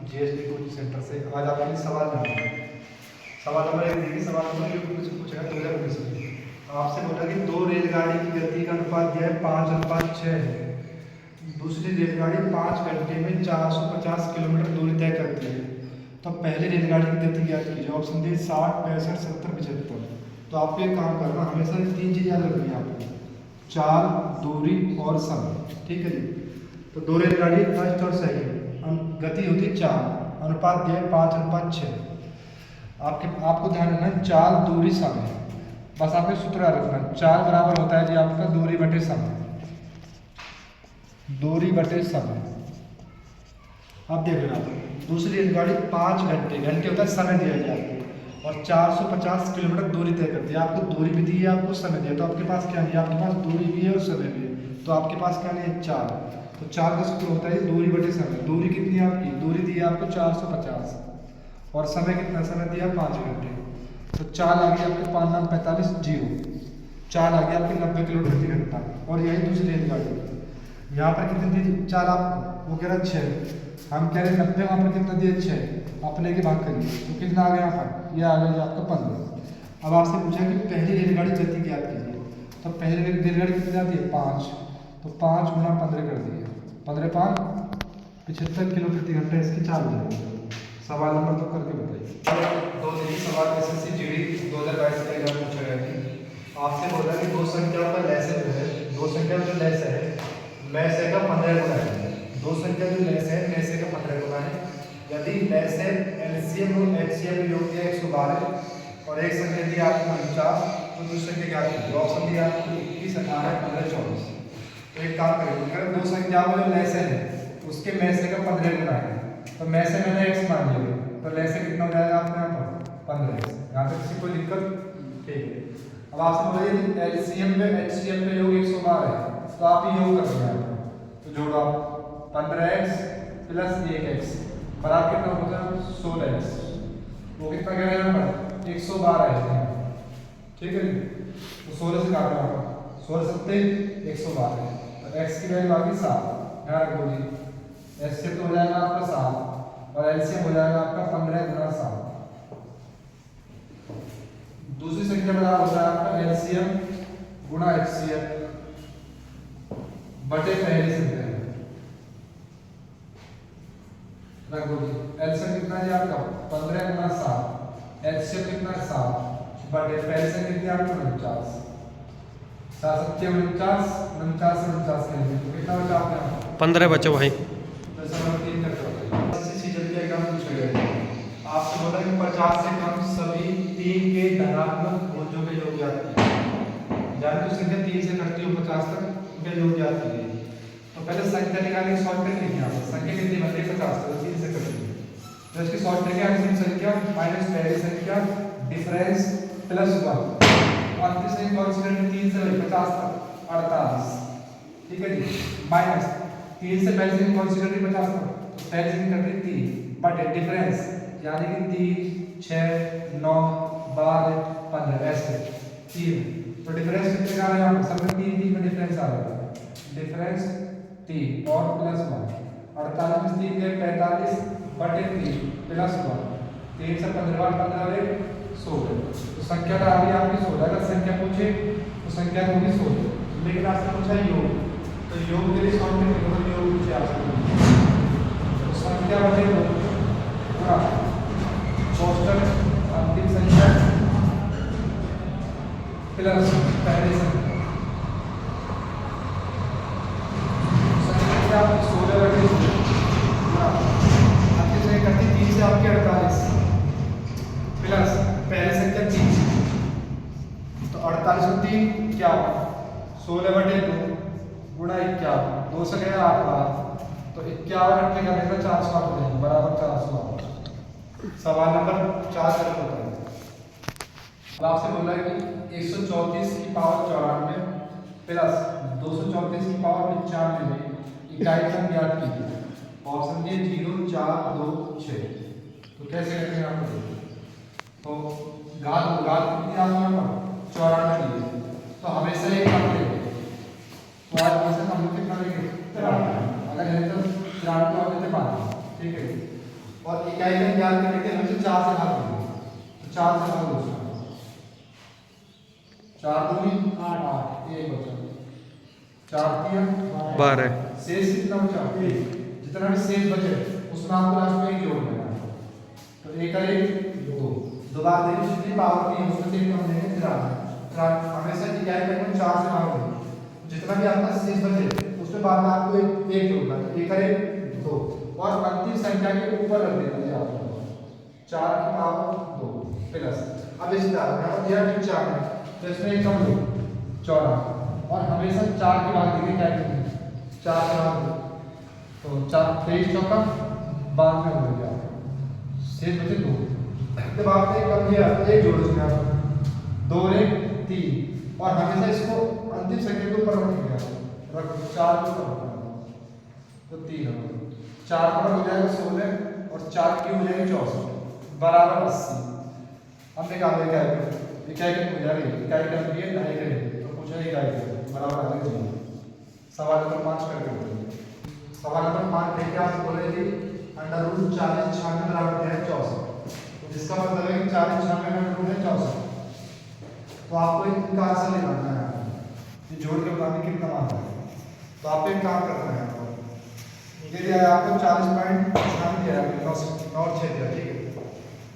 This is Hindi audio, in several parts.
जीएसटी कोचिंग सेंटर से। आज आपके लिए सवाल नंबर एक देखिए। सवाल नंबर एक मुझसे पूछा है 2019 में। आपसे बोला कि दो रेलगाड़ी की गति का अनुपात दिया है 5:6 है। दूसरी रेलगाड़ी 5 घंटे में 450 किलोमीटर दूरी तय करती है, तो पहली रेलगाड़ी की गति ज्ञात कीजिए। Option D 60, 65, 70, 75। तो आपको एक काम करना, हमेशा 3 चीज़ याद रखनी है आपको, चाल, दूरी और समय। ठीक है जी। तो दो रेलगाड़ी फर्स्ट और सेकंड, गति होती है 4, अनुपात दिया है 5:6। आपको ध्यान रखना है चाल, दूरी, समय। बस आपको सूत्र याद रखना है। चाल बराबर होता है जी आपका दूरी बटे समय। दूरी बटे समय। अब देख रहे आप, दूसरी रेलगाड़ी 5 घंटे, घंटे होता है समय दिया जाए, और 450 किलोमीटर दूरी तय करती है। आपको दूरी भी दी है, आपको समय दिया, तो आपके पास क्या नहीं है, आपके पास दूरी भी है और समय भी है, तो आपके पास क्या नहीं है, चाल। तो चाल का सूत्र होता है दूरी बटे समय। दूरी कितनी है आपकी, दूरी दी है आपको 450, और समय कितना, समय दिया 5 घंटे। तो चाल आ गई आपके 5 9 45 0, चाल आ गई आपकी 90 किलोमीटर प्रति घंटा। और यही दूसरी रेलगाड़ी, यहाँ पर कितनी दी चाल आपको, वो कह रहा 6, हम कह रहे 90, वहाँ पर कितना दिया 6, अपने के भाग करिए, तो कितना आ गया यहाँ पर, ये आ गया आपका 15। अब आपसे पूछा कि पहली रेलगाड़ी गति ज्ञात कीजिए। तो पहली रेलगाड़ी कितनी जाती है, 5, तो 5 गुणा 15 कर दिए, 15 5 75 किलो प्रति घंटा इसकी चाल हो जाएगी। सवाल नंबर 2 करके बताइए। दो सवाल एसएससी जीडी 2022 का एग्जाम पूछा गया थी। आपसे बोला कि दो संख्या का लैसे जो है, दो संख्या जो लैसे है, लैसे का 15 गुना है। दो संख्या जो लैसे है, लैसे का 15 गुना है। यदि लैसे एलसीएम और एचसीएम योग दिया 112 और एक संख्या दी आपको 49, तो दूसरी संख्या क्या कीजिए। ऑप्शन दिया आपको 21, 18, 15, 24। तो एक काम करेंगे, अगर दो संख्या में जो लैसे है उसके मैसे का 15 गुना है, तो मैसे मैंने x मान लिया, तो लैसे कितना हो जाएगा आपके यहाँ पर 15। यहाँ पे किसी कोई दिक्कत, ठीक है। अब आपसे बोलिए एलसीएम में एचसीएम में योग 112 है, तो आप ये योग कर रहे हैं, तो जोड़ो आप 15x प्लस 1x बराबर कितना होता है 16x। वो कितना कह रहे हैं यहाँ पर 112 है, ठीक है जी। तो 16 से काटना होगा, 16 सत्ते 112 है, तो x की वैल्यू आ गई 7। ध्यान रखो जी, एचसीएम तो हो जाएगा आपका 7 और एलसीएम हो जाएगा आपका 15 गुना 7। दूसरी संख्या बराबर होता है आपका एलसीएम गुणा एचसीएम बटे पहली संख्या। रखो जी, एलसीएम कितना है आपका 15 गुना 7, एचसीएम कितना है 7 बटे पहली संख्या कितनी आपको 49। 7 7 49, 49 से 49 के लिए तो कितना बचा आपका 15 बचे भाई। आपसे बोला कि 50 से कम सभी 3 के धनात्मक भुजों के योग ज्ञात कीजिए। यानी तो संख्या 3 से घटती हो 50 तक, उनके योग ज्ञात कीजिए। तो पहले संख्या निकालने की शॉर्टकट लिखिए आप, संख्या कितनी बनती है 50, तो 3 से कटती है, तो इसकी शॉर्टकट क्या है, संख्या माइनस पहली संख्या डिफरेंस प्लस 1, अंतिम संख्या कौन सी करनी 3 से 50 तक 48, ठीक है जी। माइनस 3 से पहली संख्या कौन सी करनी 50 तक, तो पहली संख्या करनी 3 बटे डिफरेंस यानी कि 3 6 9 12 15 ऐसे 3, तो डिफरेंस कितने का आ रहा है, सब में 3 3 में डिफरेंस आ रहा है, डिफरेंस 3 और प्लस 1, 48 में 3 के 45 बटे 3 प्लस 1, 3 से 15 15 और 16, तो संख्या का आ गई आपकी 16। अगर संख्या पूछे तो संख्या होगी 16, लेकिन आपसे पूछा योग, तो योग के लिए शॉर्टकट योग पूछे आपसे, तो संख्या बटे पूरा 64 अंतिम संख्या प्लस पहली संख्या, संख्या आपकी 16 बटे अंतिम संख्या करती 3 से आपके 48 प्लस पहली संख्या 3, तो 48 और 3 क्या होगा 16 बटे 2 गुणा 51, 2 से गया 8 बार, तो 51 घंटे का देगा 408 हो जाएंगे बराबर 408। सवाल नंबर 4 का होता है। अब आपसे बोला है कि 134 की पावर 94 प्लस 234 की पावर 95 में इकाई क्रम ज्ञात कीजिए। ऑप्शन ए 0 4 2 6, तो कैसे करते हैं आप, तो घात कितनी आ गई यहाँ पर 94 लिए, तो हमेशा एक कम लेंगे, तो आज हमेशा हम लोग कितना लेंगे 93, अगर है तो 93 और देते 5, ठीक है। क्या है ज्ञान करने के हमसे 4 से भाग देंगे, तो 4 से भाग दो, 4 दूनी 8, एक बचा, 4 3 12, शेष कितना बचा, जितना भी शेष बचे उसमें आपको लास्ट में एक जोड़ना है, तो एक और एक 2, दोबारा देखिए जितनी पावर की उसमें से हम लेंगे 93, हमेशा क्या करेंगे 4 से भाग देंगे, जितना भी आपका शेष बचे उसमें बाद में आपको एक जोड़ना है, एक और एक 2, और अंतिम संख्या के ऊपर रख देना है आपको 4 की पावर 2 प्लस, अब इस तरह यहाँ पर दिया 4 है तो इसमें एक कम लो 14, और हमेशा 4 की भाग देंगे, क्या करेंगे 4 से भाग दो, तो 4 23 चौका 92 हो गया, शेष बचे 2, जब आपने कम दिया तो एक जोड़ो इसमें आप 2 1 3, और हमेशा इसको अंतिम संख्या के ऊपर रखेंगे, रख 4 के ऊपर तो 3 हो, 4 पर हो जाएगा 16 और 4 की हो जाएगी 64 बराबर 80। अब निकाल क्या है इकाई की हो जाएगी, इकाई का मतलब ये ढाई करेंगे तो पूछा इकाई का बराबर आ जाएगा। सवाल नंबर 5 करके बोलिए, सवाल नंबर 5 देखिए आप बोले जी अंडर रूट 40 96 बराबर है 64, तो जिसका मतलब है कि 40 96 अंडर रूट है 64, तो आपको इनका आंसर निकालना है, ये जोड़ के बताने कितना मान है, तो आपको एक काम करना है, आपको ये दिया है आपको 40.96 दिया है, 9 दिया, ठीक है,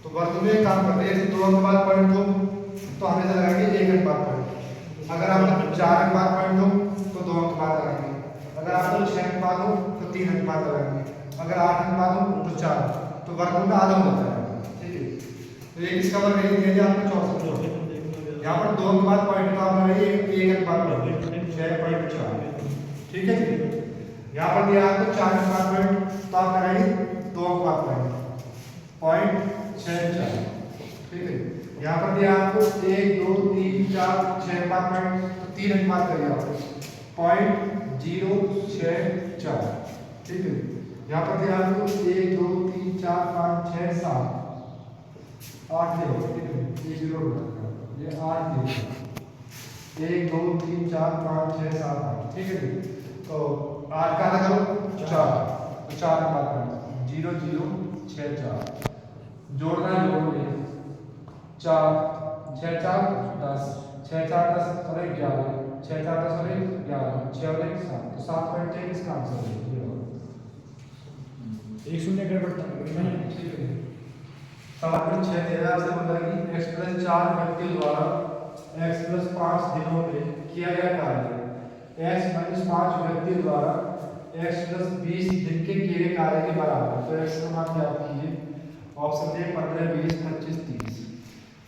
तो वर्ग में काम करते हैं, जैसे 2 अंक बाद पॉइंट दो तो हमेशा लगाएंगे 1 अंक बाद पॉइंट, अगर आप 4 अंक बाद पॉइंट दो तो 2 अंक बाद लगाएंगे, अगर आप 6 अंक बाद हो तो 3 अंक बाद लगाएंगे, अगर 8 अंक बाद हो तो 4, तो वर्ग में आधा हो जाता है, ठीक है, तो ये किसका वर्ग नहीं दिया जाए आपको 64, यहाँ पर 2 अंक बाद पॉइंट तो आप लगाइए 1 अंक बाद पॉइंट 6.4, ठीक है जी, यहाँ पर दिया आपको 4 अंक बाद पॉइंट तो आप लगाइए 2 अंक बाद पॉइंट 6.4, ठीक है, यहाँ पर दिया आपको 1 2 3 4 6 बाद पॉइंट तो 3 अंक बाद करिए आप 0.064, ठीक है, यहाँ पर दिया आपको 1 2 3 4 5 6 7 8 0, ठीक है, ये 0 ये 8 0, 1 2 3 4 5 6 7 8, ठीक है जी, तो 8 का करो 4, तो 4 के बाद 0.064 जोड़ना है, जोड़ लिया 4 6 4 10 6 4 10 और 11 6 4 10 और 11 6 और 1 7, तो 7.1 इसका आंसर है, एक शून्य गड़बड़ नहीं, ठीक है। सवाल नंबर 6 13 से बोला कि x + 4 व्यक्तियों द्वारा x + 5 दिनों में किया गया कार्य x - 5 व्यक्तियों द्वारा x + 20 दिन के किए गए कार्य के बराबर है, तो x का मान ज्ञात कीजिए, ऑप्शन ए 15 20 25 30,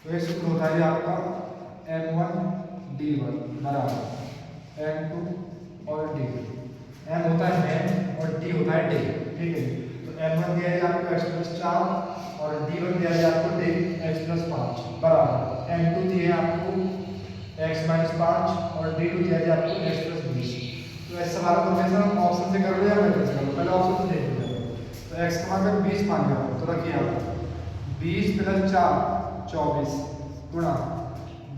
तो एक सूत्र होता है आपका m1 d1 बराबर m2 और d2, m होता है मैन और d होता है डे, ठीक है, तो m1 दिया है आपको x + 4 और d1 दिया है आपको डे x + 5 बराबर m2 दिया है आपको x - 5 और d2 दिया है आपको x + 20, तो ऐसे सवाल को हमेशा ऑप्शन से कर लो या मेथड से कर लो, पहले ऑप्शन से देख लो, तो x का मान 20 मान लिया, तो रखिए आप 20 + 4 24 गुणा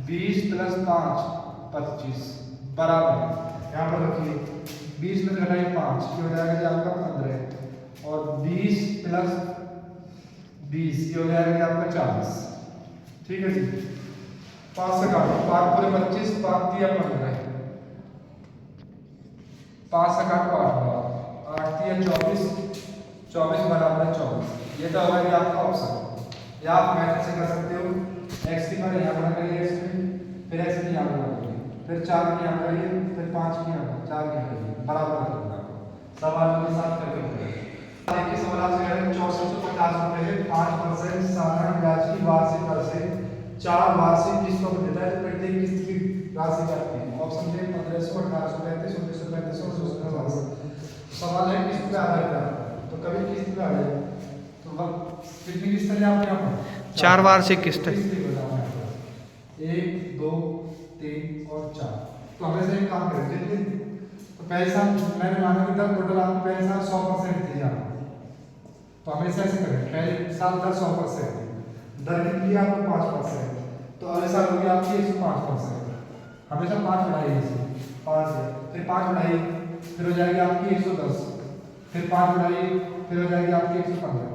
20 + 5 25 बराबर, यहाँ पर रखिए 20 में घटाइए 5 ये हो जाएगा जी आपका 15 और 20 + 20 ये हो जाएगा जी आपका 40, ठीक है जी, 5 से काटो 5 पूरे 25 5 दिया 15 5 से काटो 8 दिया 24 24 बराबर 24, ये तो होगा कि आपका ऑप्शन, या आप मैथड से कर सकते हो, x की पर यहाँ पर करिए x में, फिर x की यहाँ पर करिए, फिर 4 की यहाँ करिए, फिर 5 की यहाँ 4 की करिए, बराबर करिए, सवाल नंबर 7 करके बताइए। देखिए सवाल आपसे कह रहे हैं 6450 रुपए है 5% साधारण ब्याज की वार्षिक दर से 4 वार्षिक किस्तों पर देता है, तो प्रत्येक किस्त की राशि काटती है, ऑप्शन ए 1500 1835 1935 और 1935, सवाल है किस्त पे आधारित है, तो कभी किस्त पे आ जाए तो कितनी किस्त है आपके यहाँ पर 4 वार्षिक किस्त, 1 2 3 और 4, तो हमेशा एक काम करें जितने तो पहले साल मैंने माना कि दर टोटल आपको पहले साल 100% थी यहाँ, तो हमेशा ऐसे करें, पहले साल दर 100%, दर कितनी आपको 5%, तो अगले साल होगी आपकी 105%, हमेशा 5 बढ़ाइए इसे 5 है, फिर 5 बढ़ाइए फिर हो जाएगी आपकी 110, फिर 5 बढ़ाइए फिर हो जाएगी आपकी 115,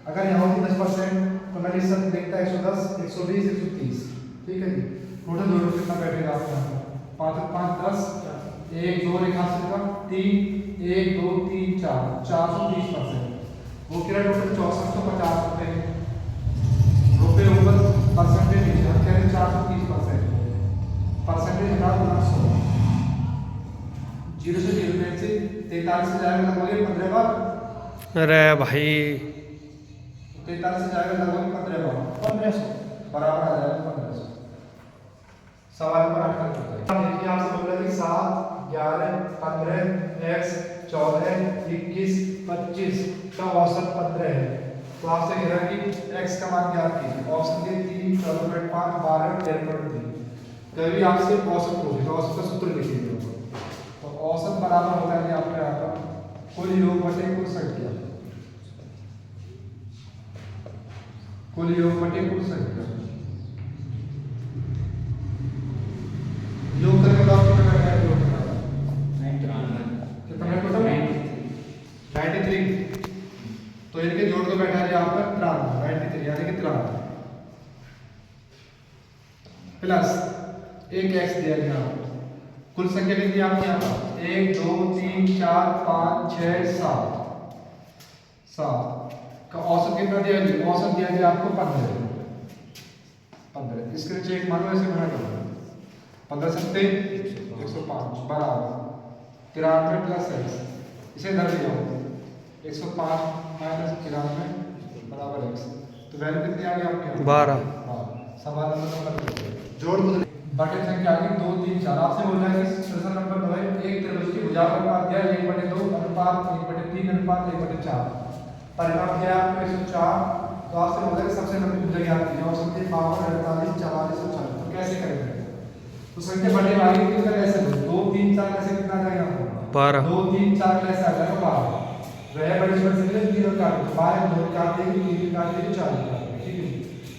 अगर यहाँ होती 10% तो मैंने इस सब देखता है 110, 120, 130, ठीक है जी। टोटल जोड़ो कितना बैठेगा आपके यहाँ पर? 5 5 10, 1 2 एक हाथ से का 3, 1 2 3 4, 430%। वो कितना टोटल 6450 रुपये ऊपर परसेंटेज नीचे, हम कह रहे हैं 430%। परसेंटेज हटा दो 100, 0 से 0 में से 43 से जाएगा लगभग 15 बार। अरे भाई 43 से जाएगा लगभग 15 बार, 1500 बराबर आ जाएगा 1500। सवाल पर आठ कर देखिए, आपसे बोल रहा है कि 7 11 15 x 14 21 25 का औसत 15 है। तो आपसे कह रहा है कि x का मान ज्ञात कीजिए। ऑप्शन के 3 14.5 12 13.3। कभी आपसे औसत पूछे तो औसत का सूत्र लिखिए। तो औसत बराबर होता है आपके यहाँ पर कुल योग बटे कुल संख्या, कुल योग बटे कुल संख्या। योग करके बताओ कितना बैठा है? योग कितना टोटल 93। तो इनके जोड़ को बैठा है यहाँ पर 93 यानी कि 93 प्लस एक एक्स दिया गया। कुल संख्या कितनी आपके यहाँ पर? 1 2 3 4 5 6 7 का औसत कितना दिया गया? औसत दिया गया आपको 15। इसके नीचे एक मानो ऐसे बना कर 15 सत्ते 105 बराबर 93 प्लस x। इसे इधर ले जाओ 105 माइनस 93 बराबर x। तो वैल्यू कितनी आ गई आपके? 12। सवाल नंबर जोड़ बटे संख्या आ गई 2 3 4। आपसे बोल रहा है कि प्रश्न नंबर 2 है एक त्रिभुज की भुजा का अनुपात दिया 1/2 अनुपात 1/3 अनुपात 1/4। परिमाप दिया आपको 104। तो आपसे बोल रहा है सबसे लंबी भुजा ज्ञात कीजिए। और संख्या 52 48 44 और 40। तो कैसे करेंगे? तो संख्या बटे वाली की तरह ऐसे 2 3 4 ऐसे कितना आ जाएगा आपको? 12। 2 3 4 ऐसे आ जाएगा 12। वह बड़ी छोटी से ले 0 काट दो, 12 2 काट देंगे, 3 काट देंगे, 4 काट देंगे, ठीक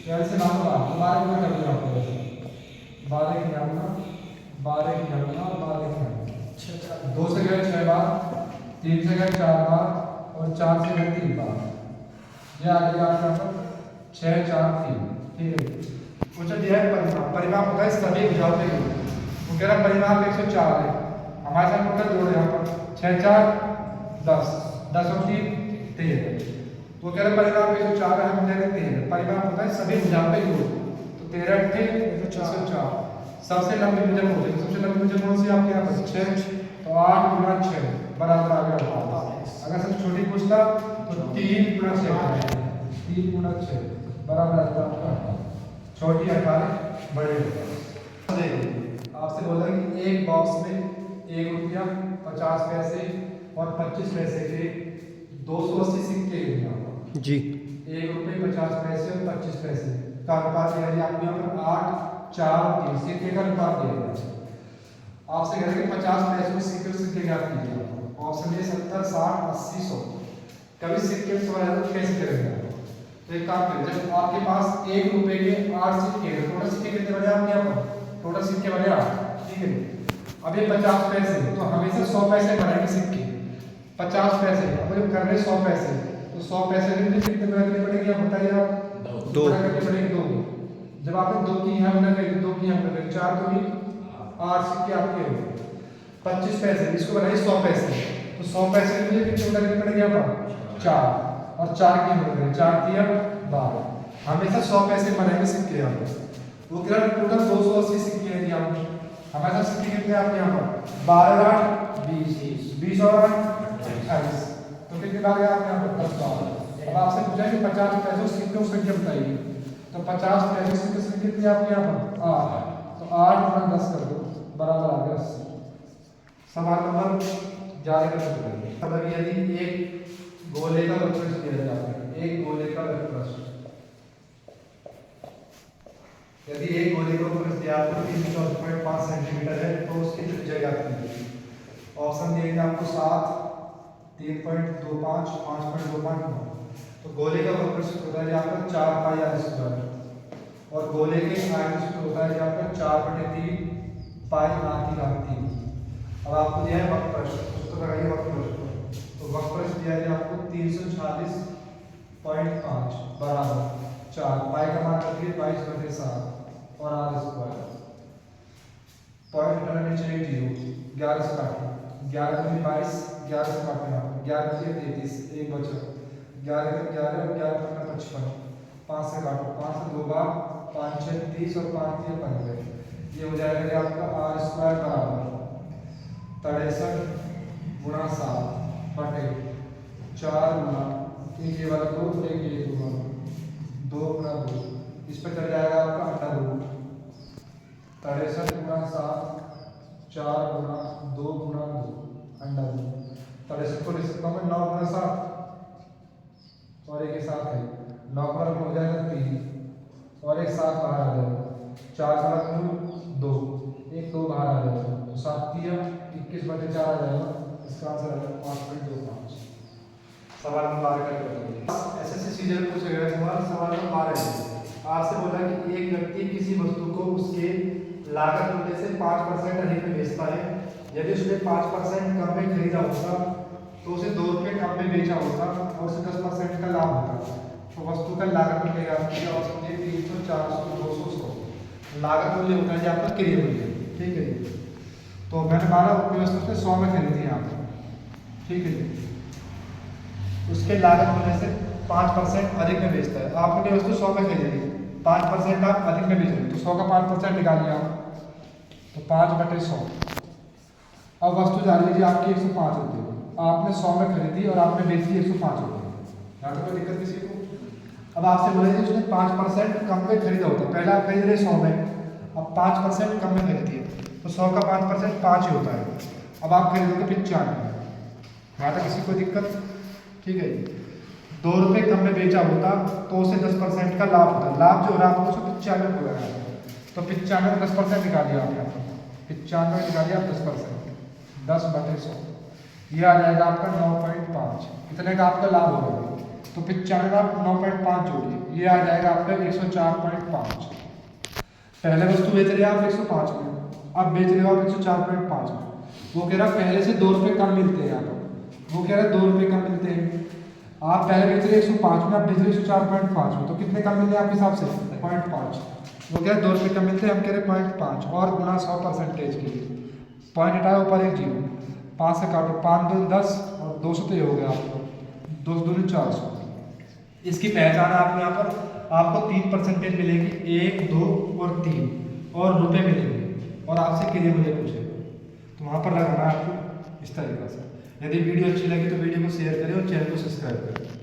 है। ऐसे मान लो आप 12 गुना कर दो आपको, 12 की जाऊंगा 12 की जाऊंगा 12 की जाऊंगा 2 से गए 6 बार, 3 से गए 4 बार और 4 से गए 3 बार। ये आ गया आपका 6 4 3, ठीक है। पूछा दिया है परिमाप। परिमाप होता है सभी भुजाओं के योग। वो कह रहा परिमाप 104 है। हमारे साथ टोटल जोड़ यहाँ पर 6 4 10 10 और 3 13। वो कह रहा परिमाप 104 है, हम कह रहे 13। परिमाप होता है सभी भुजाओं के योग। तो 13 8 104। सबसे लंबी भुजा कौन सी? सबसे लंबी भुजा कौन सी आपके यहाँ पर? 6। तो 8 गुना 6 बराबर आ गया 18। अगर सबसे छोटी पूछता तो 3 गुना 6 3 गुना 6 बराबर आ जाता है छोटी 18 बड़े। आपसे बोला कि एक बॉक्स में 1 रुपया 50 पैसे और 25 पैसे के 280 सिक्के हैं जी। 1 रुपये 50 पैसे और 25 पैसे का अनुपात दिया गया आपको यहाँ पर 8 4 3 सिक्के का अनुपात दिया गया। आपसे कह रहे हैं 50 पैसे में सिक्के ज्ञात कीजिए। Option A 70 60 80 100। कभी सिक्के सवाल कैसे करेंगे? तो एक काम करें, जब आपके पास 1 रुपए के 8 सिक्के हैं, टोटल सिक्के कितने बने आपके यहाँ पर? टोटल सिक्के बने 8, ठीक है। अब ये 50 पैसे, तो हमेशा 100 पैसे बनेंगे सिक्के। 50 पैसे, अब जब कर रहे 100 पैसे, तो 100 पैसे के लिए कितने बनाने पड़ेंगे आप बताइए? आप 2 करने पड़ेंगे 2। जब आपने 2 की यहाँ बना गई, 2 की यहाँ बना गई, 4 2 की 8 सिक्के आपके हो। 25 पैसे, इसको बनाइए 100 पैसे, तो 100 पैसे के लिए कितने बनाने पड़ेंगे यहाँ पर? 4 और 4 की हो गए 4 3 12। हमेशा 100 पैसे बनेंगे सिक्के यहाँ पर। वो कह रहा टोटल 280 सिक्के हैं यहाँ पर। हमारे साथ सिक्के कितने आपके यहाँ पर? 12 8 20 20 और 28। तो कितने आ गया आपके यहाँ पर? 10 12। अब आपसे पूछा कि 50 पैसे सिक्के की संख्या बताइए। तो 50 पैसे सिक्के कितने आपके यहाँ पर? 8। तो 8 गुना 10 कर दो बराबर आ गया 80। सवाल नंबर 11 का सवाल। अगर यदि एक गोले का वक्र दिया जाता है, एक गोले का वक्र, यदि एक गोले का वक्र दिया तो 314.5 सेंटीमीटर है, तो उसकी त्रिज्या ज्ञात कीजिए। ऑप्शन दिए आपको 7 3.25 5.25। तो गोले का वक्र सूत्र होता है यहाँ पर 4 पाई आर स्क्वायर और गोले के आयतन सूत्र होता है यहाँ पर 4/3 पाई r 3। अब आपको दिया है वक्र प्रश्न, सूत्र लगाइए वक्र प्रश्न। तो वक्र दिया है आपको 346 0.5 बराबर 4, पाई का मान रखिए 22/7 और आर स्क्वायर। पॉइंट हटाना नीचे 0, 11 से काटें, 11 दूनी 22, 11 से काटना, 11 से 33, 1 बचा, 11 का 11 और 11 का 55, 5 से काटो, 5 से 2 बार, 5 6 30 और 5 3 15, ये हो जाएगा कि आपका आर स्क्वायर बराबर 63 गुणा 7 बटे 4 गुणा एक ये वाला 2 एक ये 2 2 गुणा 2, इस पर चल जाएगा आपका अंडर रूट 63 गुणा 7 4 गुणा 2 गुणा 2 अंडर रूट 63 को लिख सकता हूँ मैं 9 गुणा 7 और एक 7 है, 9 गुणा हो जाएगा 3 और एक 7 बाहर आ जाएगा, 4 गुणा 2 एक 2 बाहर आ जाएगा, तो 7 3 21/4 आ जाएगा। इसका आंसर है 5.25। सवाल नंबर 12 का बताइए। एसएससी सीजन पूछेगा सवाल नंबर 12 आपसे बोला कि एक व्यक्ति किसी वस्तु को उसके लागत मूल्य से 5% अधिक में बेचता है। यदि उसने 5% कम में खरीदा होता तो उसे 2 रुपये कम में बेचा होता और उसे 10% का लाभ होता। तो वस्तु का लागत मूल्य आपकी और समझिए 300 400 200 100 लागत मूल्य होता है जी आपका क्रय मूल्य, ठीक है जी। तो मैंने 12 रुपये वस्तु से 100 में खरीदी है आपको, ठीक है जी। उसके लागत मूल्य से 5% अधिक में बेचता है। आपने वस्तु 100 में खरीदी, 5% आप अधिक में बेच रहे हैं, तो 100 का 5% निकालिए आप, तो 5/100। अब वस्तु जा रही है जी आपकी 105 रुपये, आपने 100 में खरीदी और आपने बेची 105 रुपये। यहाँ तो कोई दिक्कत किसी को। अब आपसे बोले जी उसने 5% कम में खरीदा होता, पहले आप खरीद रहे 100 में, अब 5% कम में खरीदी है, तो 100 का 5% 5 ही होता है। अब आप खरीदोगे 95, यहाँ तक किसी को दिक्कत, ठीक है जी। 2 रुपये कम में बेचा होता तो उसे 10% का लाभ होता, लाभ जो हो रहा है आपको 95 हो रहा है, तो 95 में 10% निकालिए आप यहाँ पर, 95 में निकालिए आप 10%, 10/100, ये आ जाएगा आपका 9.5। इतने का आपका लाभ होगा, तो 95 में आप 9.5 जोड़िए, ये आ जाएगा आपका 104.5। पहले वस्तु बेच रहे हैं आप 105 में, अब बेच रहे हो आप 104.5 में। वो कह रहा पहले से 2 रुपये कम मिलते हैं यहाँ पर, वो कह रहा है 2 रुपये कम मिलते हैं। आप पहले बेच रहे 105 में, आप बेच रहे 104.5 में, तो कितने कम मिलते हैं आपके हिसाब से 0.5। वो कह रहे 2 रुपये कम मिलते हैं, हम कह रहे 0.5 और गुना 100% के लिए पॉइंट हटाए ऊपर एक 0, 5 से काटो, 5 2 10 और 200 तो ये हो गया आपको, 2 2 400। इसकी पहचान आप यहाँ पर आपको 3% मिलेगी, 1 2 और 3 और रुपए मिलेंगे, और आपसे क्रिया मूल्य पूछेगा, तो वहाँ पर लगाना है आपको इस तरीके से। यदि वीडियो अच्छी लगी तो वीडियो को शेयर करें और चैनल को सब्सक्राइब करें।